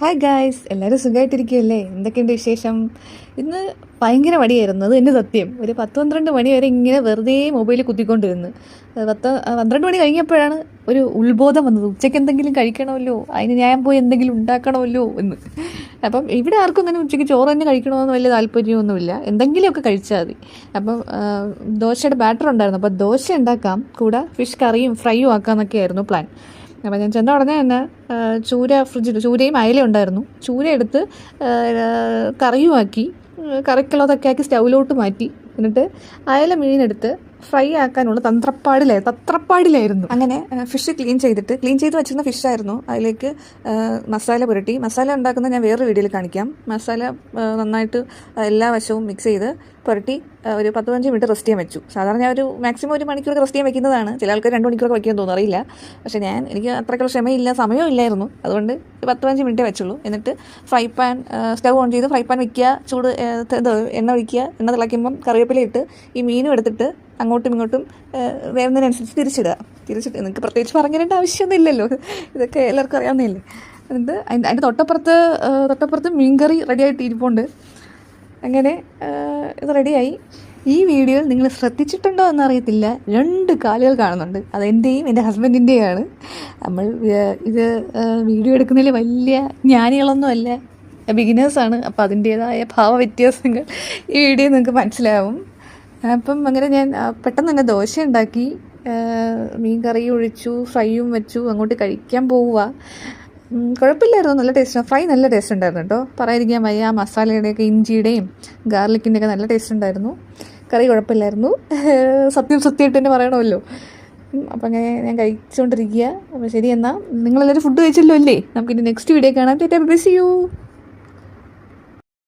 Hi guys, എല്ലാവരും സുഖമായിട്ടിരിക്കുകയല്ലേ? എന്തൊക്കെയുണ്ട് വിശേഷം? ഇന്ന് ഭയങ്കര മടിയായിരുന്നു, അത് എൻ്റെ സത്യം. ഒരു 10-12 മണി വരെ ഇങ്ങനെ വെറുതെ മൊബൈലിൽ കുത്തിക്കൊണ്ടിരുന്നു. 12 മണി കഴിഞ്ഞപ്പോഴാണ് ഒരു ഉത്ബോധം വന്നത്, ഉച്ചയ്ക്ക് എന്തെങ്കിലും കഴിക്കണമല്ലോ, അതിന് ഞാൻ പോയി എന്തെങ്കിലും ഉണ്ടാക്കണമല്ലോ എന്ന്. അപ്പം ഇവിടെ ആർക്കും അങ്ങനെ ഉച്ചയ്ക്ക് ചോറ് തന്നെ കഴിക്കണമെന്ന് വലിയ താല്പര്യമൊന്നുമില്ല, എന്തെങ്കിലുമൊക്കെ കഴിച്ചാൽ മതി. അപ്പം ദോശയുടെ ബാറ്റർ ഉണ്ടായിരുന്നു, അപ്പോൾ ദോശ ഉണ്ടാക്കാം, കൂടെ ഫിഷ് കറിയും ഫ്രൈയും ആക്കാമെന്നൊക്കെ ആയിരുന്നു പ്ലാൻ. അപ്പോൾ ഞാൻ ചെന്ന ഉടനെ തന്നെ ചൂരയും അയലയും ഉണ്ടായിരുന്നു. ചൂര എടുത്ത് കറിയുമാക്കി, കറിക്കുള്ളതൊക്കെ ആക്കി സ്റ്റൗവിലോട്ട് മാറ്റി. എന്നിട്ട് അയല മീനെടുത്ത് ഫ്രൈ ആക്കാനുള്ള തത്രപ്പാടിലായിരുന്നു. അങ്ങനെ ഫിഷ് ക്ലീൻ ചെയ്ത് വെച്ചിരുന്ന ഫിഷായിരുന്നു. അതിലേക്ക് മസാല പുരട്ടി. മസാല ഉണ്ടാക്കുന്നത് ഞാൻ വേറൊരു വീഡിയോയിൽ കാണിക്കാം. മസാല നന്നായിട്ട് എല്ലാ വശവും മിക്സ് ചെയ്ത് പുരട്ടി ഒരു 10-15 മിനിറ്റ് റെസ്റ്റ് ചെയ്യാൻ വെച്ചു. സാധാരണ ഞാൻ മാക്സിമം 1 മണിക്കൂർ റെസ്റ്റ് ചെയ്യാൻ വെക്കുന്നതാണ്. ചില ആൾക്കാർ 2 മണിക്കൂറൊക്കെ വയ്ക്കാൻ തോന്നുന്നു, അറിയില്ല. പക്ഷേ എനിക്ക് അത്രയ്ക്കുള്ള ക്ഷമയില്ല, സമയമില്ലായിരുന്നു. അതുകൊണ്ട് 10-15 മിനിറ്റേ വെച്ചുള്ളൂ. എന്നിട്ട് സ്റ്റൗ ഓൺ ചെയ്ത് ഫ്രൈ പാൻ വയ്ക്കുക, എണ്ണ ഒഴിക്കുക. എണ്ണ തിളയ്ക്കുമ്പം കറിവേപ്പില ഇട്ട് ഈ മീനും എടുത്തിട്ട് അങ്ങോട്ടും ഇങ്ങോട്ടും വേവുന്നതിനനുസരിച്ച് തിരിച്ചിട്ട് നിങ്ങൾക്ക് പ്രത്യേകിച്ച് പറഞ്ഞിരേണ്ട ആവശ്യമൊന്നും ഇല്ലല്ലോ, ഇതൊക്കെ എല്ലാവർക്കും അറിയാവുന്നതല്ലേ. എന്നിട്ട് അതിൻ്റെ തൊട്ടപ്പുറത്ത് മീൻകറി റെഡിയായിട്ട് ഇരിപ്പുണ്ട്. അങ്ങനെ ഇത് റെഡിയായി. ഈ വീഡിയോ നിങ്ങൾ ശ്രദ്ധിച്ചിട്ടുണ്ടോ എന്നറിയത്തില്ല, 2 കാലുകൾ കാണുന്നുണ്ട്. അത് എൻ്റെയും എൻ്റെ ഹസ്ബൻഡിൻ്റെയാണ്. നമ്മൾ ഇത് വീഡിയോ എടുക്കുന്നതിൽ വലിയ ജ്ഞാനികളൊന്നുമല്ല, ബിഗിനേഴ്സാണ്. അപ്പോൾ അതിൻ്റേതായ ഭാവവ്യത്യാസങ്ങൾ ഈ വീഡിയോ നിങ്ങൾക്ക് മനസ്സിലാവും. അപ്പം അങ്ങനെ ഞാൻ പെട്ടെന്ന് തന്നെ ദോശ ഉണ്ടാക്കി, മീൻ കറി ഒഴിച്ചു, ഫ്രൈയും വെച്ചു, അങ്ങോട്ട് കഴിക്കാൻ പോവുക. കുഴപ്പമില്ലായിരുന്നു, നല്ല ടേസ്റ്റ്. ഫ്രൈ നല്ല ടേസ്റ്റ് ഉണ്ടായിരുന്നു കേട്ടോ, പറയാതിരിക്കാൻ വയ്യ. മസാലയുടെയൊക്കെ ഇഞ്ചിയുടെയും ഗാർലിക്കിൻ്റെയൊക്കെ നല്ല ടേസ്റ്റ് ഉണ്ടായിരുന്നു. കറി കുഴപ്പമില്ലായിരുന്നു, സത്യമായിട്ട് തന്നെ പറയണമല്ലോ. അപ്പം അങ്ങനെ ഞാൻ കഴിച്ചുകൊണ്ടിരിക്കുക. അപ്പോൾ ശരി, എന്നാൽ നിങ്ങളെല്ലാവരും ഫുഡ് കഴിച്ചല്ലോ അല്ലേ? നമുക്കിനി നെക്സ്റ്റ് വീഡിയോ കാണാം. Bye, see U.